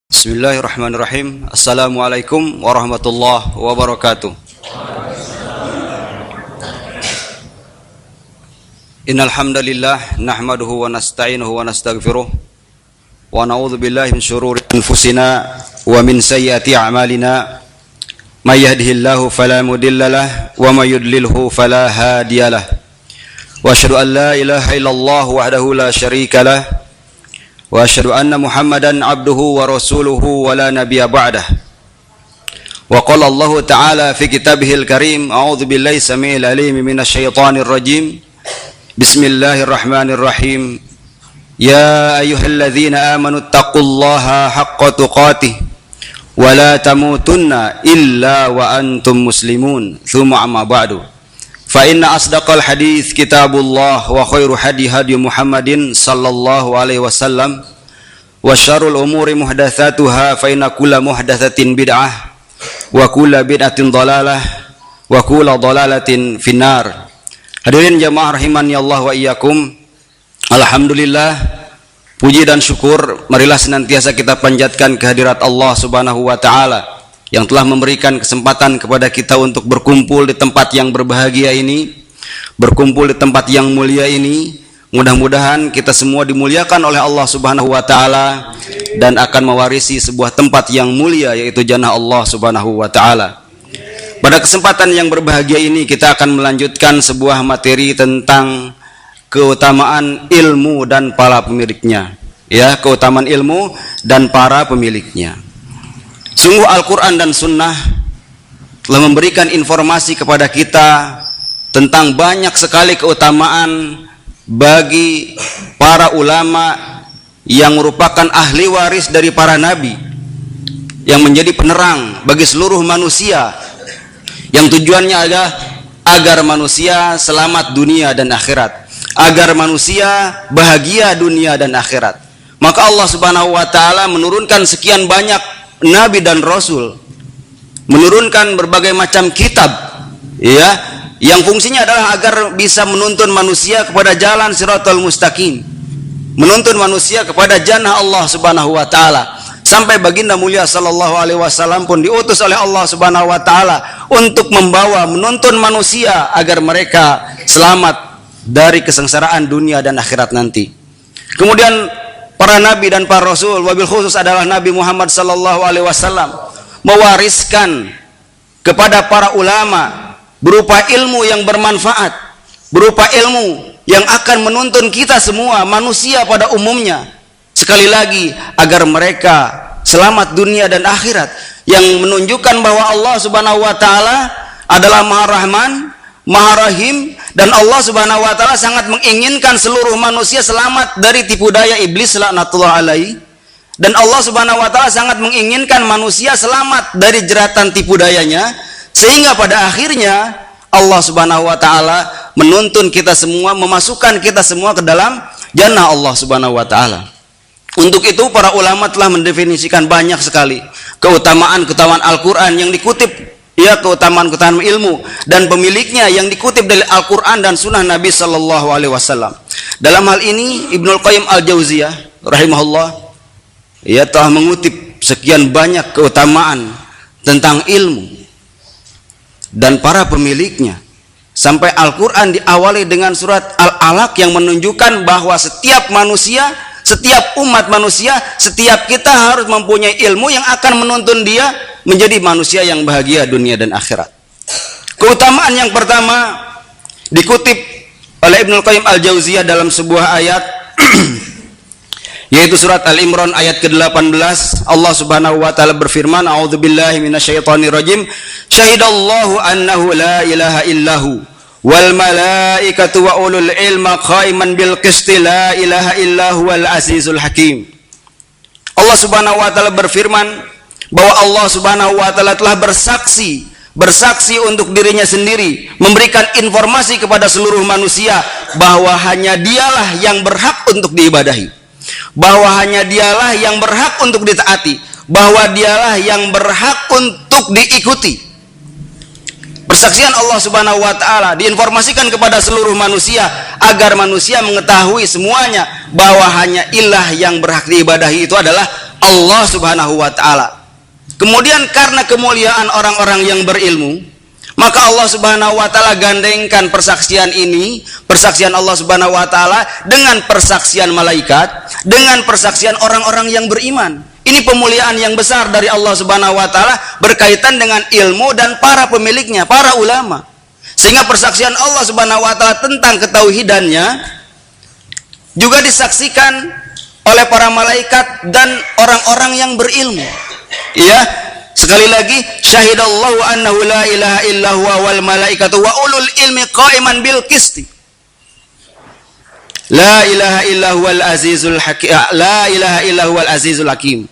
Bismillahirrahmanirrahim. Assalamualaikum warahmatullahi wabarakatuh. Innal hamdalillah nahmaduhu wa nasta'inuhu wa nastaghfiruh wa na'udzu billahi min shururi anfusina wa min sayyiati a'malina. May yahdihillahu fala mudhillalah wa may yudlilhu fala hadiyalah. Wa asyhadu an la ilaha illallah wahdahu la syarikalah wa asyhadu anna Muhammadan abduhu wa rasuluhu wa la nabiyya ba'dah. Wa qala Allah ta'ala fi kitabihil karim, a'udzu billahi samiil alim minasy syaithanir rajim. Bismillahirrahmanirrahim. Ya ayyuhalladzina amanu taqullaha haqqa tuqatih wa la tamutunna illa wa antum muslimun. Tsumma amma ba'du. Fa inna asdaqal hadits kitabullah wa khairu hadi Muhammadin sallallahu alaihi wasallam wa syarrul umuri muhdatsatuha fa inna kulla muhdatsatin bid'ah wa kulla bid'atin dhalalah wa kulla dhalalatin finnar. Hadirin jamaah rahimani Allah wa iyyakum. Alhamdulillah, puji dan syukur marilah senantiasa kita panjatkan kehadirat Allah Subhanahu wa taala yang telah memberikan kesempatan kepada kita untuk berkumpul di tempat yang berbahagia ini, berkumpul di tempat yang mulia ini. Mudah-mudahan kita semua dimuliakan oleh Allah Subhanahu wa taala dan akan mewarisi sebuah tempat yang mulia, yaitu jannah Allah Subhanahu wa taala. Pada kesempatan yang berbahagia ini kita akan melanjutkan sebuah materi tentang keutamaan ilmu dan para pemiliknya. Ya, keutamaan ilmu dan para pemiliknya. Sungguh Al-Quran dan Sunnah telah memberikan informasi kepada kita tentang banyak sekali keutamaan bagi para ulama yang merupakan ahli waris dari para nabi, yang menjadi penerang bagi seluruh manusia, yang tujuannya adalah agar manusia selamat dunia dan akhirat, agar manusia bahagia dunia dan akhirat. Maka Allah Subhanahu wa taala menurunkan sekian banyak nabi dan rasul, menurunkan berbagai macam kitab, ya, yang fungsinya adalah agar bisa menuntun manusia kepada jalan siratal mustaqim, menuntun manusia kepada jannah Allah Subhanahu wa taala. Sampai baginda mulia sallallahu alaihi wasallam pun diutus oleh Allah Subhanahu wa taala untuk membawa, menuntun manusia agar mereka selamat dari kesengsaraan dunia dan akhirat nanti. Kemudian para nabi dan para rasul, wabil khusus adalah Nabi Muhammad sallallahu alaihi wasallam, mewariskan kepada para ulama berupa ilmu yang bermanfaat, berupa ilmu yang akan menuntun kita semua manusia pada umumnya, sekali lagi agar mereka selamat dunia dan akhirat, yang menunjukkan bahwa Allah Subhanahu wa taala adalah Maha Rahman, Maha Rahim, dan Allah Subhanahu wa taala sangat menginginkan seluruh manusia selamat dari tipu daya iblis laknatullah alaihi, dan Allah Subhanahu wa taala sangat menginginkan manusia selamat dari jeratan tipu dayanya, sehingga pada akhirnya Allah Subhanahu wa taala menuntun kita semua, memasukkan kita semua ke dalam jannah Allah Subhanahu wa taala. Untuk itu para ulama telah mendefinisikan banyak sekali keutamaan-keutamaan Al-Qur'an yang dikutip, ya, keutamaan-keutamaan ilmu dan pemiliknya yang dikutip dari Al-Quran dan Sunnah Nabi Sallallahu Alaihi Wasallam. Dalam hal ini Ibnul Qayyim Al-Jauziyah rahimahullah, ia telah mengutip sekian banyak keutamaan tentang ilmu dan para pemiliknya, sampai Al-Quran diawali dengan surat Al-Alaq yang menunjukkan bahwa setiap manusia, setiap umat manusia, setiap kita harus mempunyai ilmu yang akan menuntun dia menjadi manusia yang bahagia dunia dan akhirat. Keutamaan yang pertama dikutip oleh Ibnul Qayyim Al-Jauziyah dalam sebuah ayat yaitu surat Al-Imran ayat ke-18. Allah Subhanahu wa taala berfirman, a'udzubillahi minasyaitonir rajim, syahidallahu annahu la ilaha illahu wal malaikatu wa ulul ilma qaiman bil qisti la ilaha illahu wal azizul hakim. Allah Subhanahu wa taala berfirman bahwa Allah Subhanahu wa taala telah bersaksi untuk dirinya sendiri, memberikan informasi kepada seluruh manusia bahwa hanya dialah yang berhak untuk diibadahi, bahwa hanya dialah yang berhak untuk ditaati, bahwa dialah yang berhak untuk diikuti. Persaksian Allah Subhanahu wa taala diinformasikan kepada seluruh manusia agar manusia mengetahui semuanya bahwa hanya ilah yang berhak diibadahi itu adalah Allah Subhanahu wa taala. Kemudian karena kemuliaan orang-orang yang berilmu, maka Allah Subhanahu wa taala gandengkan persaksian ini, persaksian Allah Subhanahu wa taala dengan persaksian malaikat, dengan persaksian orang-orang yang beriman. Ini pemuliaan yang besar dari Allah Subhanahu wa taala berkaitan dengan ilmu dan para pemiliknya, para ulama. Sehingga persaksian Allah Subhanahu wa taala tentang ketauhidannya juga disaksikan oleh para malaikat dan orang-orang yang berilmu. Ya, sekali lagi, syahidallahu annahu la ilaha illa huwa wal malaikatu wa ulul ilmi qa'iman bil qisti. La ilaha illa huwal azizul hakim. La ilaha illa huwal azizul hakim.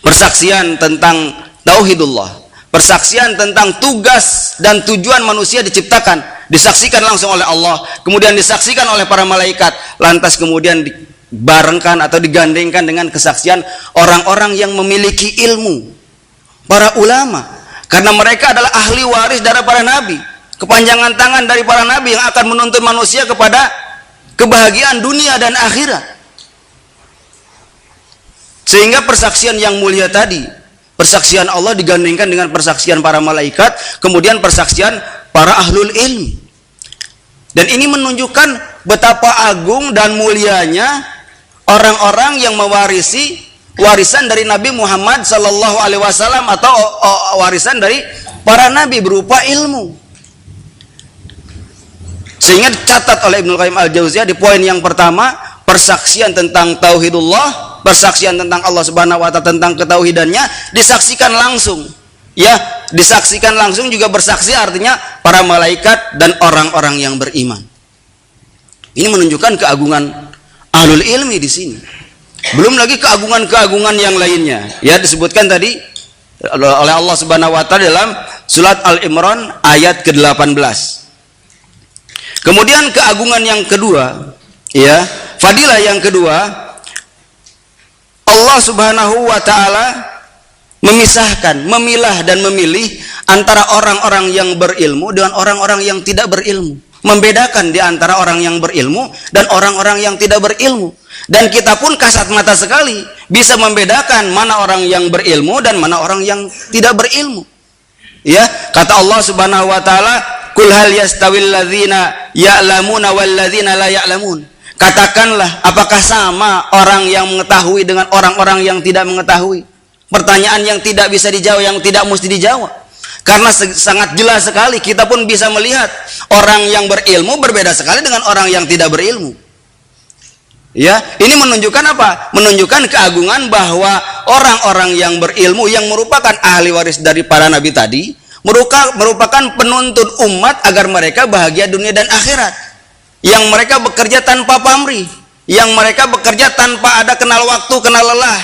Persaksian tentang tauhidullah, persaksian tentang tugas dan tujuan manusia diciptakan, disaksikan langsung oleh Allah, kemudian disaksikan oleh para malaikat, lantas kemudian dibarengkan atau digandengkan dengan kesaksian orang-orang yang memiliki ilmu, para ulama, karena mereka adalah ahli waris dari para nabi, kepanjangan tangan dari para nabi yang akan menuntun manusia kepada kebahagiaan dunia dan akhirat. Sehingga persaksian yang mulia tadi, persaksian Allah digandengkan dengan persaksian para malaikat, kemudian persaksian para ahlul ilmi. Dan ini menunjukkan betapa agung dan mulianya orang-orang yang mewarisi warisan dari Nabi Muhammad sallallahu alaihi wasallam atau warisan dari para nabi berupa ilmu. Sehingga dicatat oleh Ibnu Qayyim al-Jauziyah di poin yang pertama, persaksian tentang tauhidullah, persaksian tentang Allah Subhanahu wa taala tentang ketauhidannya disaksikan langsung. Ya, disaksikan langsung juga bersaksi artinya para malaikat dan orang-orang yang beriman. Ini menunjukkan keagungan ahlul ilmi di sini. Belum lagi keagungan-keagungan yang lainnya. Ya, disebutkan tadi oleh Allah Subhanahu wa taala dalam surat Al-Imran ayat ke-18. Kemudian keagungan yang kedua, ya, fadilah yang kedua, Allah Subhanahu wa taala memisahkan, memilah dan memilih antara orang-orang yang berilmu dengan orang-orang yang tidak berilmu, membedakan di antara orang yang berilmu dan orang-orang yang tidak berilmu. Dan kita pun kasat mata sekali bisa membedakan mana orang yang berilmu dan mana orang yang tidak berilmu. Ya, kata Allah Subhanahu wa taala, "Qul hal yastawil ladzina ya'lamuna wal ladzina la ya'lamun." Katakanlah, apakah sama orang yang mengetahui dengan orang-orang yang tidak mengetahui? Pertanyaan yang tidak bisa dijawab, yang tidak mesti dijawab. Karena sangat jelas sekali kita pun bisa melihat orang yang berilmu berbeda sekali dengan orang yang tidak berilmu. Ya, ini menunjukkan apa? Menunjukkan keagungan bahwa orang-orang yang berilmu yang merupakan ahli waris dari para nabi tadi merupakan penuntun umat agar mereka bahagia dunia dan akhirat. Yang mereka bekerja tanpa pamrih, yang mereka bekerja tanpa ada kenal waktu, kenal lelah,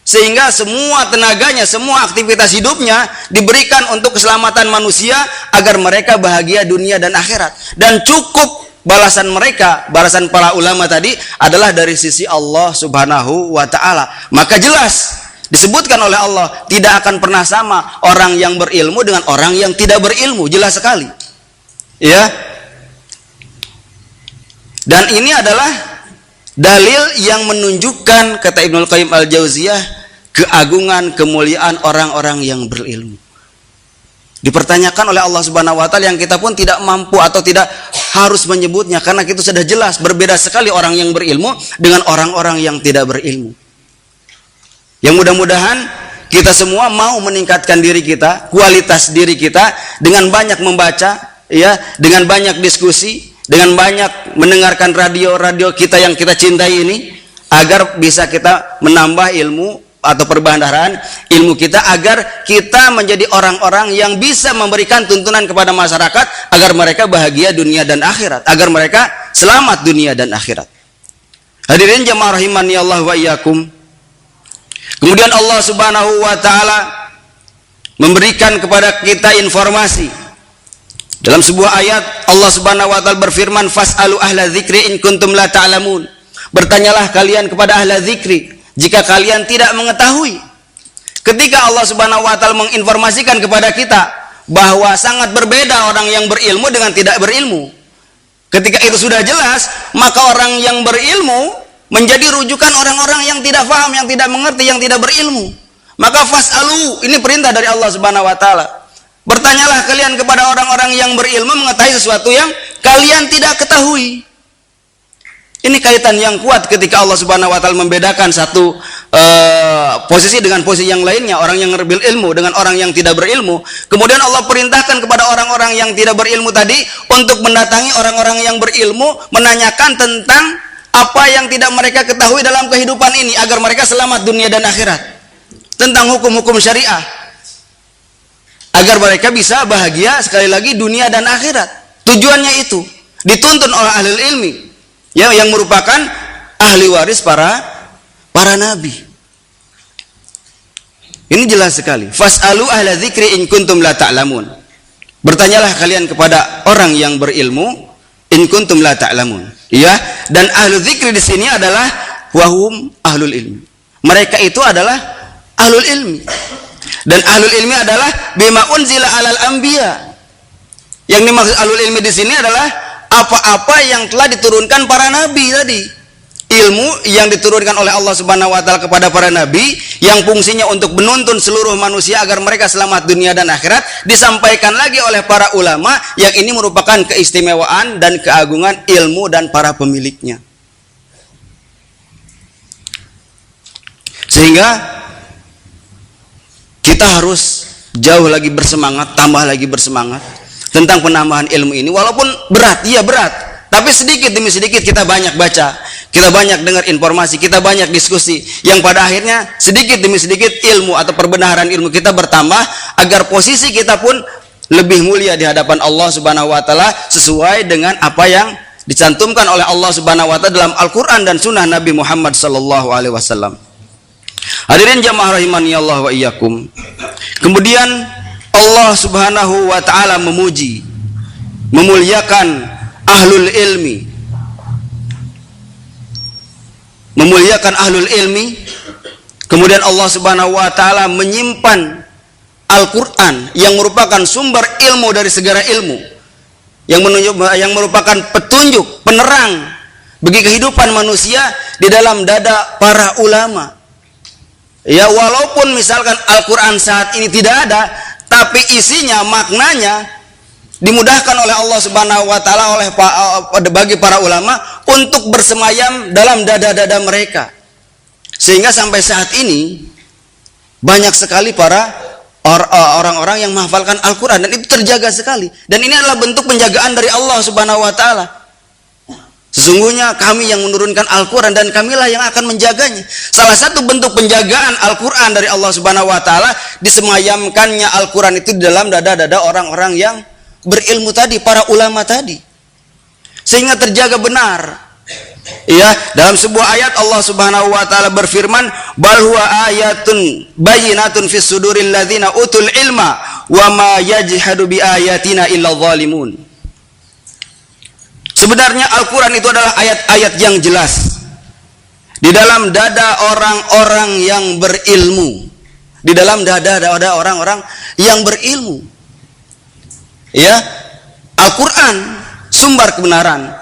sehingga semua tenaganya, semua aktivitas hidupnya diberikan untuk keselamatan manusia agar mereka bahagia dunia dan akhirat. Dan cukup balasan mereka, balasan para ulama tadi adalah dari sisi Allah Subhanahu wa taala. Maka jelas disebutkan oleh Allah, tidak akan pernah sama orang yang berilmu dengan orang yang tidak berilmu, jelas sekali. Ya. Dan ini adalah dalil yang menunjukkan, kata Ibnu Qayyim al-Jauziyah, keagungan, kemuliaan orang-orang yang berilmu. Dipertanyakan oleh Allah Subhanahu wa taala yang kita pun tidak mampu atau tidak harus menyebutnya karena itu sudah jelas berbeda sekali orang yang berilmu dengan orang-orang yang tidak berilmu. Yang mudah-mudahan kita semua mau meningkatkan diri kita, kualitas diri kita dengan banyak membaca, ya, dengan banyak diskusi, dengan banyak mendengarkan radio-radio kita yang kita cintai ini, agar bisa kita menambah ilmu atau perbandaran ilmu kita, agar kita menjadi orang-orang yang bisa memberikan tuntunan kepada masyarakat agar mereka bahagia dunia dan akhirat, agar mereka selamat dunia dan akhirat. Hadirin jamaah rahimani Allah wa iyyakum. Kemudian Allah Subhanahu wa taala memberikan kepada kita informasi dalam sebuah ayat. Allah Subhanahu wa taala berfirman, "Fas'alu ahla dzikri in kuntum la ta'lamun." Bertanyalah kalian kepada ahla dzikri jika kalian tidak mengetahui. Ketika Allah Subhanahu wa taala menginformasikan kepada kita bahwa sangat berbeda orang yang berilmu dengan tidak berilmu. Ketika itu sudah jelas, maka orang yang berilmu menjadi rujukan orang-orang yang tidak paham, yang tidak mengerti, yang tidak berilmu. Maka fas'alu, ini perintah dari Allah Subhanahu wa taala. Bertanyalah kalian kepada orang-orang yang berilmu mengetahui sesuatu yang kalian tidak ketahui. Ini kaitan yang kuat ketika Allah Subhanahu wa taala membedakan satu posisi dengan posisi yang lainnya, orang yang berilmu dengan orang yang tidak berilmu. Kemudian Allah perintahkan kepada orang-orang yang tidak berilmu tadi untuk mendatangi orang-orang yang berilmu, menanyakan tentang apa yang tidak mereka ketahui dalam kehidupan ini agar mereka selamat dunia dan akhirat. Tentang hukum-hukum syariah. Agar mereka bisa bahagia sekali lagi dunia dan akhirat. Tujuannya itu dituntun oleh ahli ilmi yang merupakan ahli waris para nabi. Ini jelas sekali. Fas'alu ahla dzikri in kuntum la ta'lamun. Bertanyalah kalian kepada orang yang berilmu in kuntum la ta'lamun. Ya, dan ahlu dzikri di sini adalah wahum ahlul ilmi. Mereka itu adalah ahlul ilmi. Dan ahlul ilmi adalah bima unzila alal anbiya. Yang dimaksud ahlul ilmi di sini adalah apa-apa yang telah diturunkan para nabi tadi. Ilmu yang diturunkan oleh Allah Subhanahu wa taala kepada para nabi yang fungsinya untuk menuntun seluruh manusia agar mereka selamat dunia dan akhirat, disampaikan lagi oleh para ulama yang ini merupakan keistimewaan dan keagungan ilmu dan para pemiliknya. Sehingga kita harus jauh lagi bersemangat, tambah lagi bersemangat tentang penambahan ilmu ini. Walaupun berat, iya berat, tapi sedikit demi sedikit kita banyak baca, kita banyak dengar informasi, kita banyak diskusi, yang pada akhirnya sedikit demi sedikit ilmu atau perbenaran ilmu kita bertambah agar posisi kita pun lebih mulia di hadapan Allah Subhanahu wa taala sesuai dengan apa yang dicantumkan oleh Allah Subhanahu wa taala dalam Al-Qur'an dan sunnah Nabi Muhammad sallallahu alaihi wasallam. Hadirin jamaah rahimani Allah wa iyyakum. Kemudian Allah Subhanahu wa taala memuji, memuliakan ahlul ilmi. Memuliakan ahlul ilmi. Kemudian Allah Subhanahu wa taala menyimpan Al-Qur'an yang merupakan sumber ilmu dari segala ilmu. Yang merupakan petunjuk, penerang bagi kehidupan manusia di dalam dada para ulama. Ya, walaupun misalkan Al-Qur'an saat ini tidak ada, tapi isinya, maknanya dimudahkan oleh Allah Subhanahu wa taala bagi para ulama untuk bersemayam dalam dada-dada mereka. Sehingga sampai saat ini banyak sekali para orang-orang yang menghafalkan Al-Qur'an dan itu terjaga sekali. Dan ini adalah bentuk penjagaan dari Allah Subhanahu wa taala. Sesungguhnya kami yang menurunkan Al-Qur'an dan kamilah yang akan menjaganya. Salah satu bentuk penjagaan Al-Qur'an dari Allah Subhanahu wa taala disemayamkannya Al-Qur'an itu di dalam dada-dada orang-orang yang berilmu tadi, para ulama tadi. Sehingga terjaga benar. Ya, dalam sebuah ayat Allah Subhanahu wa taala berfirman, "Bal huwa ayatun bayyinatun fis suduril ladzina utul ilma wa ma yajhadu bi ayatina illa zalimun." Sebenarnya Al-Qur'an itu adalah ayat-ayat yang jelas di dalam dada orang-orang yang berilmu. Di dalam dada orang-orang yang berilmu. Ya, Al-Qur'an sumber kebenaran.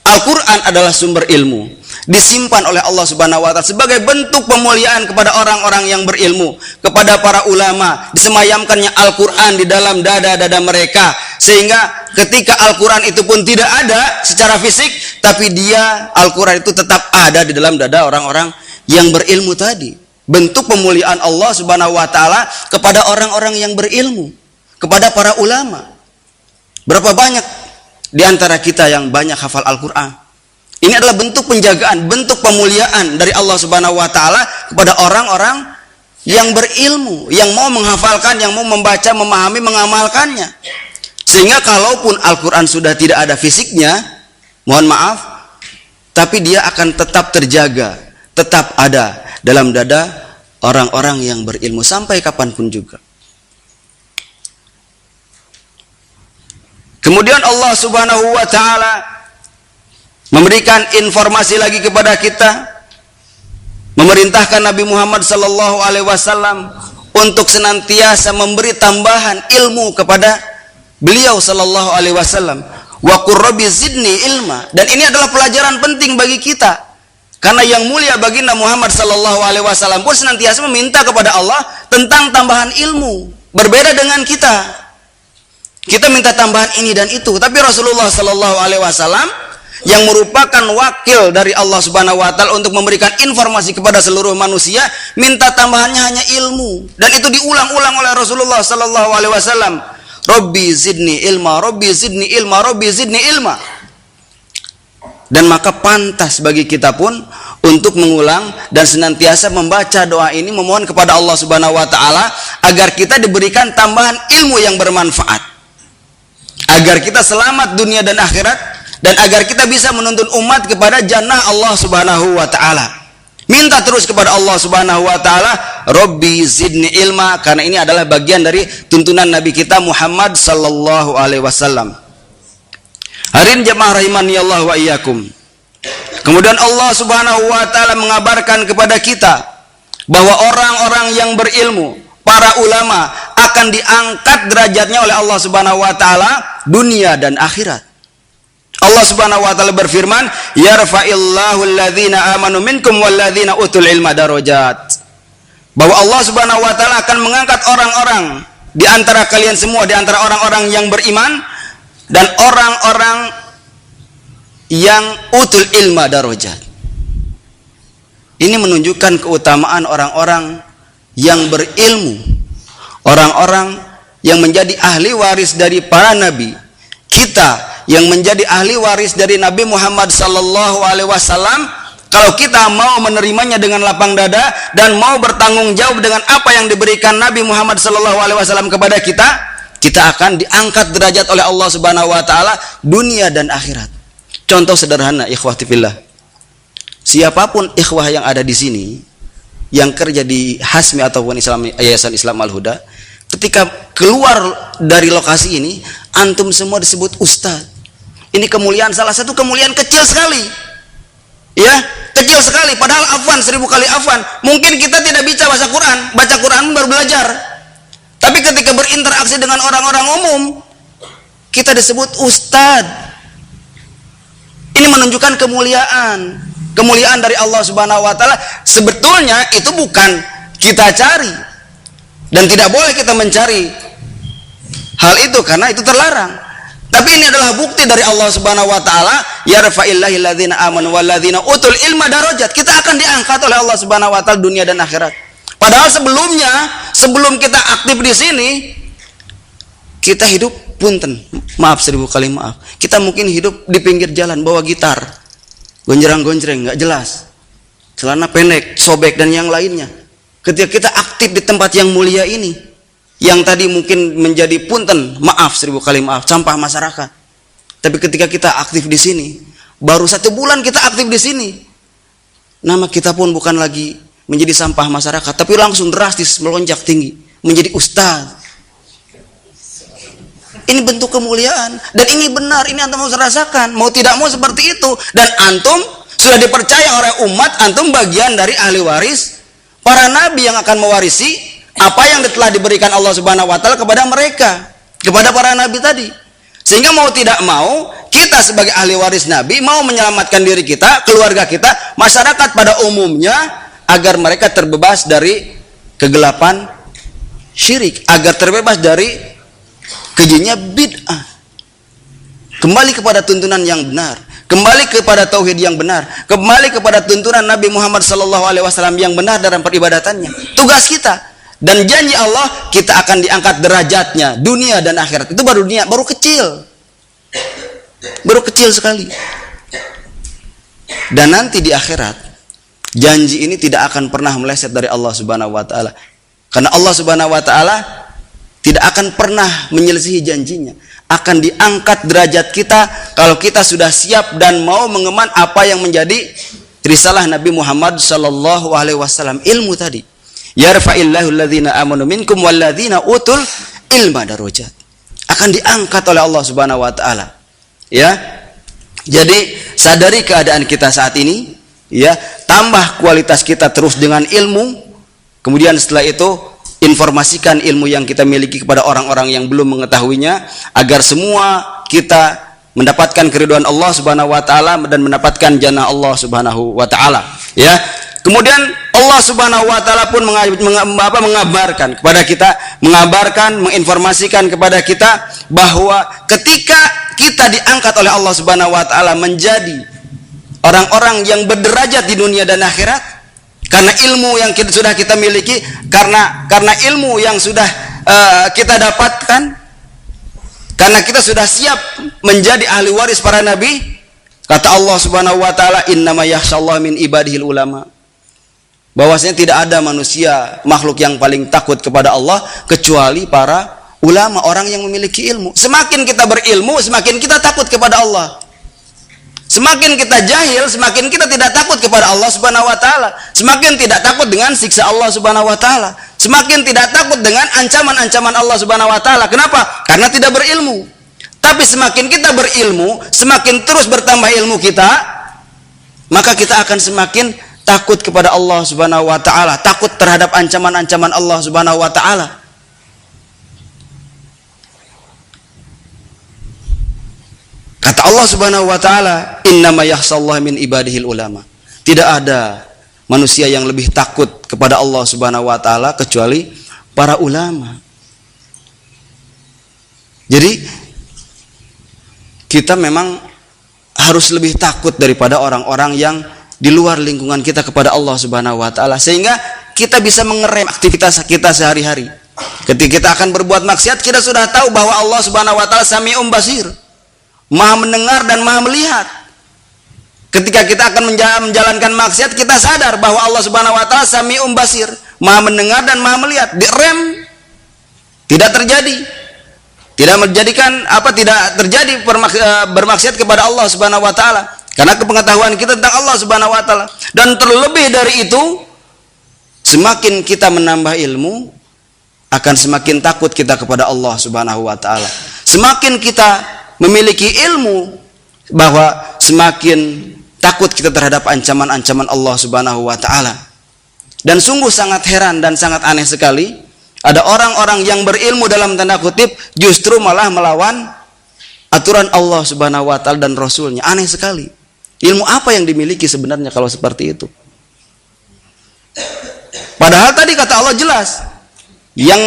Al-Qur'an adalah sumber ilmu. Disimpan oleh Allah Subhanahu wa taala sebagai bentuk pemuliaan kepada orang-orang yang berilmu, kepada para ulama. Disemayamkannya Al-Qur'an di dalam dada-dada mereka, sehingga ketika Al-Qur'an itu pun tidak ada secara fisik, tapi dia Al-Qur'an itu tetap ada di dalam dada orang-orang yang berilmu tadi. Bentuk pemuliaan Allah Subhanahu wa taala kepada orang-orang yang berilmu, kepada para ulama. Berapa banyak di antara kita yang banyak hafal Al-Qur'an? Ini adalah bentuk penjagaan, bentuk pemuliaan dari Allah Subhanahu wa taala kepada orang-orang yang berilmu, yang mau menghafalkan, yang mau membaca, memahami, mengamalkannya. Sehingga kalaupun Al-Qur'an sudah tidak ada fisiknya, mohon maaf, tapi dia akan tetap terjaga, tetap ada dalam dada orang-orang yang berilmu sampai kapanpun juga. Kemudian Allah Subhanahu wa taala memberikan informasi lagi kepada kita, memerintahkan Nabi Muhammad sallallahu alaihi wasallam untuk senantiasa memberi tambahan ilmu kepada beliau sallallahu alaihi wasallam. Wa qur rabbi zidni ilma. Dan ini adalah pelajaran penting bagi kita. Karena yang mulia baginda Muhammad sallallahu alaihi wasallam pun senantiasa meminta kepada Allah tentang tambahan ilmu. Berbeda dengan kita. Kita minta tambahan ini dan itu, tapi Rasulullah sallallahu alaihi wasallam yang merupakan wakil dari Allah Subhanahu wa taala untuk memberikan informasi kepada seluruh manusia, minta tambahannya hanya ilmu, dan itu diulang-ulang oleh Rasulullah sallallahu alaihi wasallam. Rabbi zidni ilma, Rabbi zidni ilma, Rabbi zidni ilma. Dan maka pantas bagi kita pun untuk mengulang dan senantiasa membaca doa ini, memohon kepada Allah Subhanahu wa taala agar kita diberikan tambahan ilmu yang bermanfaat, agar kita selamat dunia dan akhirat, dan agar kita bisa menuntun umat kepada jannah Allah Subhanahu wa taala. Minta terus kepada Allah Subhanahu wa taala, Rabbi zidni ilma, karena ini adalah bagian dari tuntunan Nabi kita Muhammad sallallahu alaihi wasallam. Hadirin jemaah rahimani Allah wa iyyakum. Kemudian Allah Subhanahu wa taala mengabarkan kepada kita bahwa orang-orang yang berilmu, para ulama, akan diangkat derajatnya oleh Allah Subhanahu wa taala dunia dan akhirat. Allah Subhanahu wa taala berfirman, yarfa'illahu alladhina amanu minkum walladzina utul ilma darajat. Bahwa Allah Subhanahu wa taala akan mengangkat orang-orang di antara kalian semua, di antara orang-orang yang beriman dan orang-orang yang utul ilma darajat. Ini menunjukkan keutamaan orang-orang yang berilmu, orang-orang yang menjadi ahli waris dari para nabi. Kita yang menjadi ahli waris dari Nabi Muhammad sallallahu alaihi wasallam, kalau kita mau menerimanya dengan lapang dada dan mau bertanggung jawab dengan apa yang diberikan Nabi Muhammad sallallahu alaihi wasallam kepada kita, kita akan diangkat derajat oleh Allah Subhanahu wa taala dunia dan akhirat. Contoh sederhana, ikhwati fillah. Siapapun ikhwah yang ada di sini yang kerja di Hasmi ataupun Yayasan Islam Al-Huda, ketika keluar dari lokasi ini, antum semua disebut ustaz. Ini kemuliaan, salah satu kemuliaan kecil sekali. Ya, kecil sekali. Padahal afwan, 1000 kali afwan. Mungkin kita tidak bisa baca Quran baru belajar. Tapi ketika berinteraksi dengan orang-orang umum, kita disebut ustaz. Ini menunjukkan kemuliaan dari Allah Subhanahu wa taala. Sebetulnya itu bukan kita cari, dan tidak boleh kita mencari hal itu karena itu terlarang. Tapi ini adalah bukti dari Allah Subhanahu wa taala, yarfa'illahu alladzina amanu walladzina utul ilma darajat. Kita akan diangkat oleh Allah Subhanahu wa taala dunia dan akhirat. Padahal sebelum kita aktif di sini, kita hidup, punten, maaf 1000 kali maaf, kita mungkin hidup di pinggir jalan bawa gitar, gonjreng-gonjreng, nggak jelas, celana pendek, sobek dan yang lainnya. Ketika kita aktif di tempat yang mulia ini, yang tadi mungkin menjadi punten, maaf 1000 kali maaf, sampah masyarakat. Tapi ketika kita aktif di sini, baru 1 bulan kita aktif di sini, nama kita pun bukan lagi menjadi sampah masyarakat, tapi langsung drastis melonjak tinggi menjadi ustaz. Ini bentuk kemuliaan, dan ini benar, ini antum harus rasakan, mau tidak mau seperti itu. Dan antum sudah dipercaya oleh umat, antum bagian dari ahli waris para nabi yang akan mewarisi apa yang telah diberikan Allah Subhanahu wa taala kepada mereka, kepada para nabi tadi. Sehingga mau tidak mau, kita sebagai ahli waris nabi mau menyelamatkan diri kita, keluarga kita, masyarakat pada umumnya, agar mereka terbebas dari kegelapan syirik, agar terbebas dari kejinya bid'ah, kembali kepada tuntunan yang benar, kembali kepada tauhid yang benar, kembali kepada tuntunan Nabi Muhammad SAW yang benar dalam peribadatannya. Tugas kita dan janji Allah, kita akan diangkat derajatnya dunia dan akhirat. Itu baru dunia, baru kecil sekali. Dan nanti di akhirat, janji ini tidak akan pernah meleset dari Allah Subhanahu wa taala, karena Allah Subhanahu wa taala tidak akan pernah menyelisihi janjinya. Akan diangkat derajat kita kalau kita sudah siap dan mau mengemban apa yang menjadi risalah Nabi Muhammad sallallahu alaihi wasallam, ilmu tadi. Yarfa'illahu alladzina amanu minkum walladzina utul ilma darajat. Akan diangkat oleh Allah Subhanahu wa taala. Ya. Jadi sadari keadaan kita saat ini, ya, tambah kualitas kita terus dengan ilmu. Kemudian setelah itu, informasikan ilmu yang kita miliki kepada orang-orang yang belum mengetahuinya, agar semua kita mendapatkan keridhaan Allah Subhanahu wa taala dan mendapatkan jannah Allah Subhanahu wa taala. Ya. Kemudian Allah Subhanahu wa taala pun mengabarkan kepada kita, menginformasikan kepada kita bahwa ketika kita diangkat oleh Allah Subhanahu wa taala menjadi orang-orang yang berderajat di dunia dan akhirat karena ilmu yang sudah kita miliki, karena ilmu yang sudah kita dapatkan, karena kita sudah siap menjadi ahli waris para nabi. Kata Allah Subhanahu wa taala, innama yakhsyallaha min ibadihil ulama. Bahwasanya tidak ada manusia, makhluk yang paling takut kepada Allah kecuali para ulama, orang yang memiliki ilmu. Semakin kita berilmu, semakin kita takut kepada Allah. Semakin kita jahil, semakin kita tidak takut kepada Allah Subhanahu wa taala. Semakin tidak takut dengan siksa Allah Subhanahu wa taala. Semakin tidak takut dengan ancaman-ancaman Allah Subhanahu wa taala. Kenapa? Karena tidak berilmu. Tapi semakin kita berilmu, semakin terus bertambah ilmu kita, maka kita akan semakin takut kepada Allah Subhanahu wa taala, takut terhadap ancaman-ancaman Allah Subhanahu wa taala. Kata Allah Subhanahu wa taala, innama yakhsyallaha min ibadihil ulama. Tidak ada manusia yang lebih takut kepada Allah Subhanahu wa taala kecuali para ulama. Jadi kita memang harus lebih takut daripada orang-orang yang di luar lingkungan kita kepada Allah Subhanahu wa taala, sehingga kita bisa mengerem aktivitas kita sehari-hari. Ketika kita akan berbuat maksiat, kita sudah tahu bahwa Allah Subhanahu wa taala Sami'un Basir, Maha mendengar dan Maha melihat. Ketika kita akan menjalankan maksiat, kita sadar bahwa Allah Subhanahu wa taala Sami'un Basir, Maha mendengar dan Maha melihat. Direm, tidak terjadi. Tidak terjadi bermaksiat kepada Allah Subhanahu wa taala. Karena kepengetahuan kita tentang Allah Subhanahu wa taala. Dan terlebih dari itu, semakin kita menambah ilmu, akan semakin takut kita kepada Allah Subhanahu wa taala. Semakin kita memiliki ilmu, bahwa semakin takut kita terhadap ancaman-ancaman Allah Subhanahu wa taala. Dan sungguh sangat heran dan sangat aneh sekali, ada orang-orang yang berilmu dalam tanda kutip justru malah melawan aturan Allah Subhanahu wa taala dan Rasulnya. Aneh sekali. Ilmu apa yang dimiliki sebenarnya kalau seperti itu? Padahal tadi kata Allah jelas, yang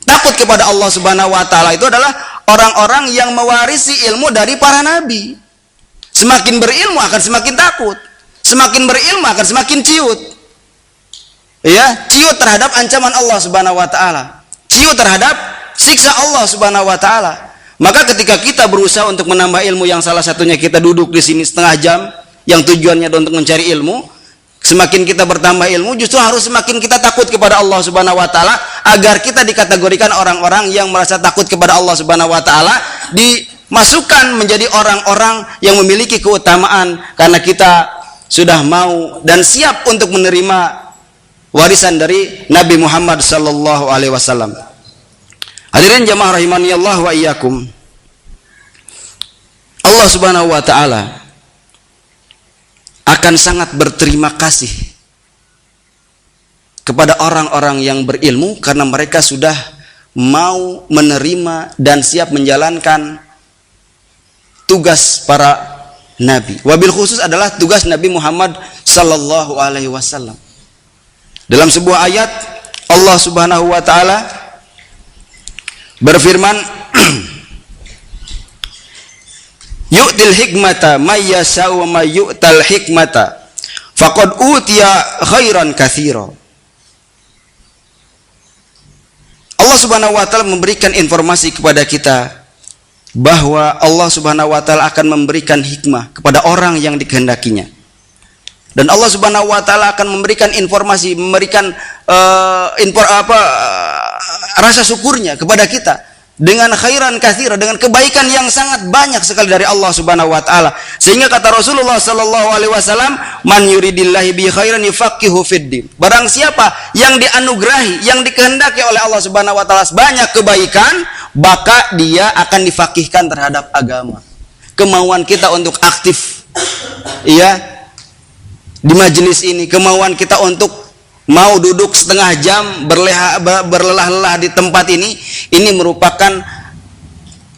takut kepada Allah Subhanahu wa taala itu adalah orang-orang yang mewarisi ilmu dari para nabi. Semakin berilmu akan semakin takut. Semakin berilmu akan semakin ciut. Ya, ciut terhadap ancaman Allah Subhanahu wa taala. Ciut terhadap siksa Allah Subhanahu wa taala. Maka ketika kita berusaha untuk menambah ilmu, yang salah satunya kita duduk di sini setengah jam, yang tujuannya untuk mencari ilmu, semakin kita bertambah ilmu, justru harus semakin kita takut kepada Allah Subhanahu wa taala, agar kita dikategorikan orang-orang yang merasa takut kepada Allah Subhanahu wa taala, dimasukkan menjadi orang-orang yang memiliki keutamaan karena kita sudah mau dan siap untuk menerima warisan dari Nabi Muhammad sallallahu alaihi wasallam. Hadirin jamaah rahimani Allah wa iyyakum. Allah Subhanahu wa taala akan sangat berterima kasih kepada orang-orang yang berilmu karena mereka sudah mau menerima dan siap menjalankan tugas para nabi. Wabil khusus adalah tugas Nabi Muhammad sallallahu alaihi wasallam. Dalam sebuah ayat Allah Subhanahu wa taala berfirman, yu'til hikmata may yasha'u wa may yu'tal hikmata faqad utiya khairan katsira. Allah Subhanahu wa taala memberikan informasi kepada kita bahwa Allah Subhanahu wa taala akan memberikan hikmah kepada orang yang dikehendakinya. Dan Allah Subhanahu wa taala akan memberikan informasi, memberikan rasa syukurnya kepada kita dengan khairan katsira, dengan kebaikan yang sangat banyak sekali dari Allah Subhanahu wa taala. Sehingga kata Rasulullah sallallahu alaihi wasallam, "Man yuridillahi bi khairan yufaqihu fiddin." Barang siapa yang dianugerahi, yang dikehendaki oleh Allah Subhanahu wa taala banyak kebaikan, maka dia akan difaqihkan terhadap agama. Kemauan kita untuk aktif di majelis ini, kemauan kita untuk mau duduk setengah jam berlelah-lelah di tempat ini merupakan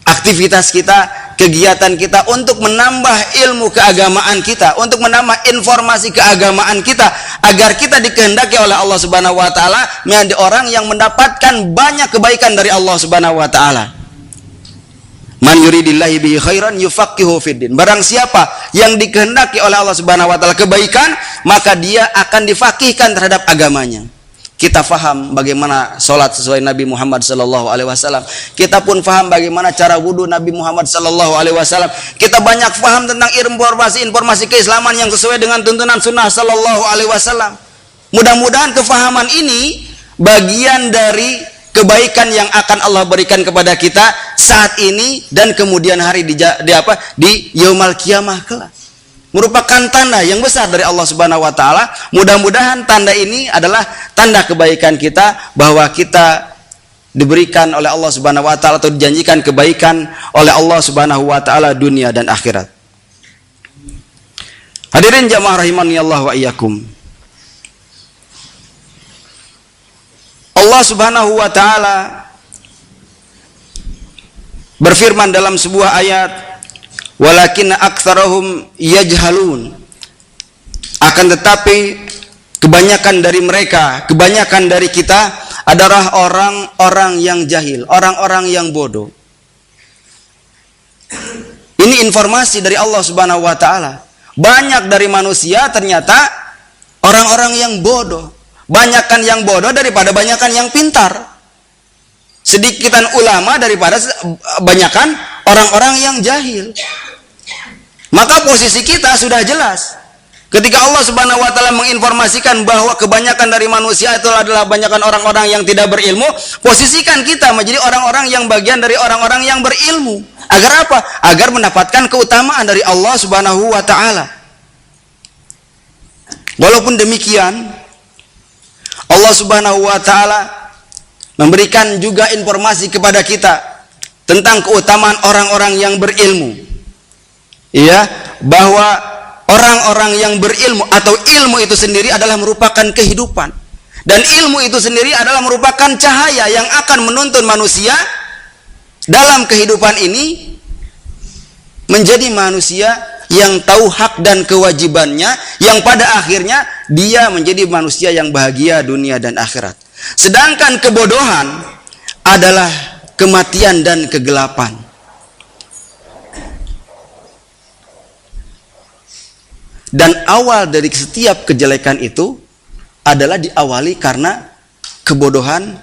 aktivitas kita, kegiatan kita untuk menambah ilmu keagamaan kita, untuk menambah informasi keagamaan kita, agar kita dikehendaki oleh Allah Subhanahu wa taala menjadi orang yang mendapatkan banyak kebaikan dari Allah Subhanahu wa taala. Man yuridillahi bihi khairan yufaqihu fiddin. Barang siapa yang dikehendaki oleh Allah Subhanahu wa taala kebaikan, maka dia akan difaqihkan terhadap agamanya. Kita faham bagaimana sholat sesuai Nabi Muhammad sallallahu alaihi wasallam. Kita pun faham bagaimana cara wudu Nabi Muhammad sallallahu alaihi wasallam. Kita banyak faham tentang informasi keislaman yang sesuai dengan tuntunan sunnah sallallahu alaihi wasallam. Mudah-mudahan kefahaman ini bagian dari kebaikan yang akan Allah berikan kepada kita saat ini dan kemudian hari di yaumul qiyamah kelak. Merupakan tanda yang besar dari Allah Subhanahu wa taala. Mudah-mudahan tanda ini adalah tanda kebaikan kita, bahwa kita diberikan oleh Allah Subhanahu wa taala atau dijanjikan kebaikan oleh Allah Subhanahu wa taala dunia dan akhirat. Hadirin jamaah rahimani Allah wa iyyakum. Allah Subhanahu wa taala berfirman dalam sebuah ayat, walakinna aktsarahum yajhalun. Akan tetapi kebanyakan dari mereka, kebanyakan dari kita adalah orang-orang yang jahil, orang-orang yang bodoh. Ini informasi dari Allah Subhanahu wa taala. Banyak dari manusia ternyata orang-orang yang bodoh. Banyakan yang bodoh daripada banyakan yang pintar. Sedikitan ulama daripada banyakan orang-orang yang jahil. Maka posisi kita sudah jelas. Ketika Allah Subhanahu wa taala menginformasikan bahwa kebanyakan dari manusia itu adalah banyakan orang-orang yang tidak berilmu, posisikan kita menjadi orang-orang yang bagian dari orang-orang yang berilmu. Agar apa? Agar mendapatkan keutamaan dari Allah Subhanahu wa taala. Walaupun demikian, Allah Subhanahu wa taala memberikan juga informasi kepada kita tentang keutamaan orang-orang yang berilmu. Ya, bahwa orang-orang yang berilmu atau ilmu itu sendiri adalah merupakan kehidupan. Dan ilmu itu sendiri adalah merupakan cahaya yang akan menuntun manusia dalam kehidupan ini menjadi manusia yang tahu hak dan kewajibannya, yang pada akhirnya dia menjadi manusia yang bahagia dunia dan akhirat. Sedangkan kebodohan adalah kematian dan kegelapan. Dan awal dari setiap kejelekan itu adalah diawali karena kebodohan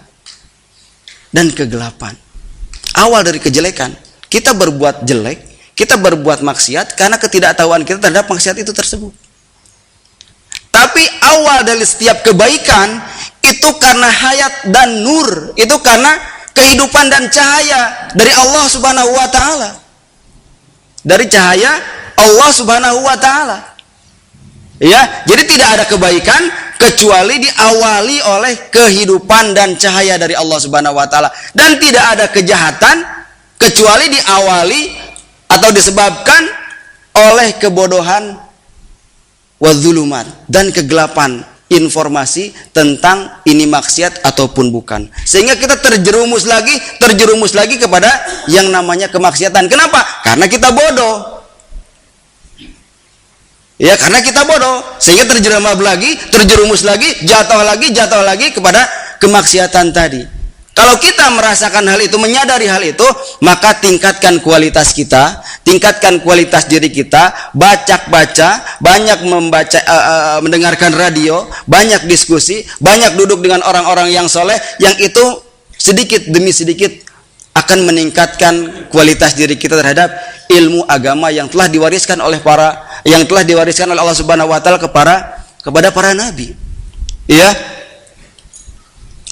dan kegelapan. Awal dari kejelekan, kita berbuat jelek, kita berbuat maksiat karena ketidaktahuan kita terhadap maksiat itu tersebut. Tapi awal dari setiap kebaikan itu karena hayat dan nur, itu karena kehidupan dan cahaya dari Allah Subhanahu wa taala. Dari cahaya Allah Subhanahu wa taala. Ya, jadi tidak ada kebaikan kecuali diawali oleh kehidupan dan cahaya dari Allah Subhanahu wa taala, dan tidak ada kejahatan kecuali diawali atau disebabkan oleh kebodohan wadzulumat dan kegelapan informasi tentang ini maksiat ataupun bukan, sehingga kita terjerumus lagi kepada yang namanya kemaksiatan. Kenapa? Karena kita bodoh. Ya, karena kita bodoh, sehingga terjerumus lagi, jatuh lagi kepada kemaksiatan tadi. Kalau kita merasakan hal itu, menyadari hal itu, maka tingkatkan kualitas kita, tingkatkan kualitas diri kita, baca, banyak membaca, mendengarkan radio, banyak diskusi, banyak duduk dengan orang-orang yang soleh, yang itu sedikit demi sedikit akan meningkatkan kualitas diri kita terhadap ilmu agama yang telah diwariskan oleh Allah Subhanahu wa taala kepada para nabi. Ya.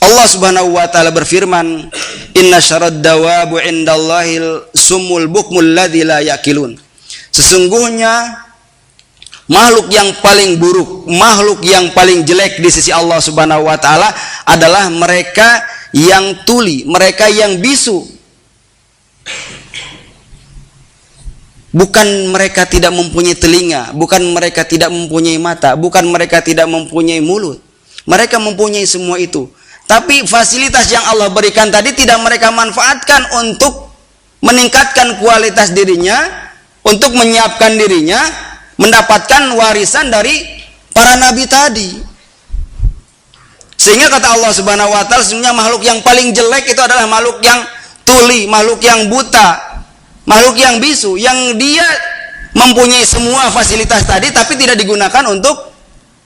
Allah Subhanahu wa taala berfirman, "Inna syarrad dawabu 'indallahil summul bukmul ladzi la yaqilun." Sesungguhnya makhluk yang paling buruk, makhluk yang paling jelek di sisi Allah Subhanahu wa taala adalah mereka yang tuli, mereka yang bisu. Bukan mereka tidak mempunyai telinga, bukan mereka tidak mempunyai mata, bukan mereka tidak mempunyai mulut. Mereka mempunyai semua itu. Tapi fasilitas yang Allah berikan tadi tidak mereka manfaatkan untuk meningkatkan kualitas dirinya, untuk menyiapkan dirinya, mendapatkan warisan dari para nabi tadi. Sehingga kata Allah Subhanahu wa taala, sesungguhnya makhluk yang paling jelek itu adalah makhluk yang tuli, makhluk yang buta, makhluk yang bisu, yang dia mempunyai semua fasilitas tadi tapi tidak digunakan untuk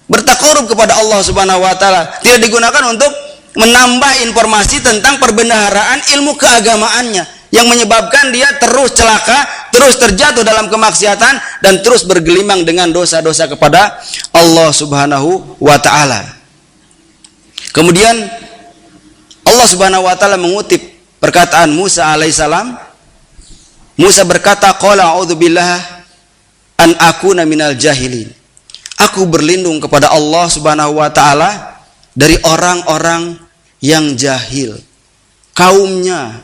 bertakarub kepada Allah Subhanahu wa taala, tidak digunakan untuk menambah informasi tentang perbendaharaan ilmu keagamaannya, yang menyebabkan dia terus celaka, terus terjatuh dalam kemaksiatan, dan terus bergelimang dengan dosa-dosa kepada Allah Subhanahu wa taala. Kemudian Allah Subhanahu wa taala mengutip perkataan Musa alaihissalam. Musa berkata, qala a'udzubillah an akuna minal jahilin. Aku berlindung kepada Allah Subhanahu wa taala dari orang-orang yang jahil. Kaumnya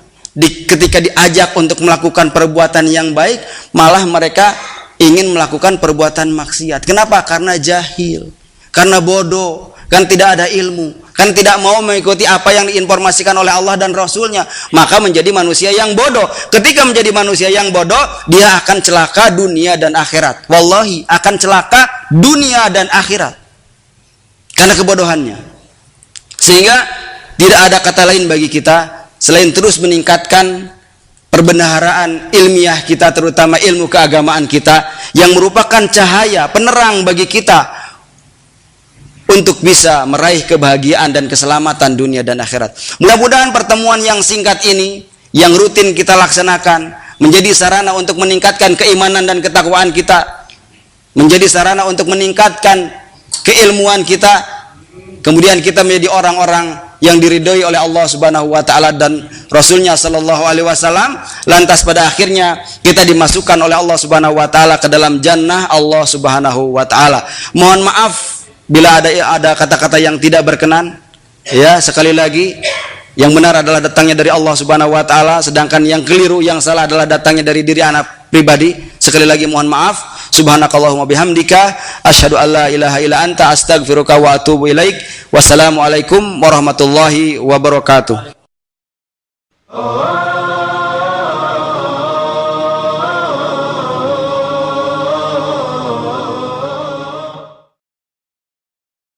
ketika diajak untuk melakukan perbuatan yang baik, malah mereka ingin melakukan perbuatan maksiat. Kenapa? Karena jahil, karena bodoh, kan tidak ada ilmu, kan tidak mau mengikuti apa yang diinformasikan oleh Allah dan Rasulnya, maka menjadi manusia yang bodoh. Ketika menjadi manusia yang bodoh, dia akan celaka dunia dan akhirat. Wallahi, akan celaka dunia dan akhirat karena kebodohannya. Sehingga tidak ada kata lain bagi kita selain terus meningkatkan perbendaharaan ilmiah kita, terutama ilmu keagamaan kita, yang merupakan cahaya penerang bagi kita untuk bisa meraih kebahagiaan dan keselamatan dunia dan akhirat. Mudah-mudahan pertemuan yang singkat ini, yang rutin kita laksanakan, menjadi sarana untuk meningkatkan keimanan dan ketakwaan kita, menjadi sarana untuk meningkatkan keilmuan kita, kemudian kita menjadi orang-orang yang diridhoi oleh Allah Subhanahu wa taala dan Rasulnya sallallahu alaihi wasallam. Lantas pada akhirnya kita dimasukkan oleh Allah Subhanahu wa taala ke dalam jannah Allah Subhanahu wa taala. Mohon maaf bila ada kata-kata yang tidak berkenan. Ya, sekali lagi, yang benar adalah datangnya dari Allah Subhanahu wa taala, sedangkan yang keliru, yang salah adalah datangnya dari diri anak pribadi. Sekali lagi mohon maaf. Subhanakallahumma bihamdika asyhadu an la ilaha illa anta astaghfiruka wa atubu ilaik. Wassalamualaikum warahmatullahi wabarakatuh.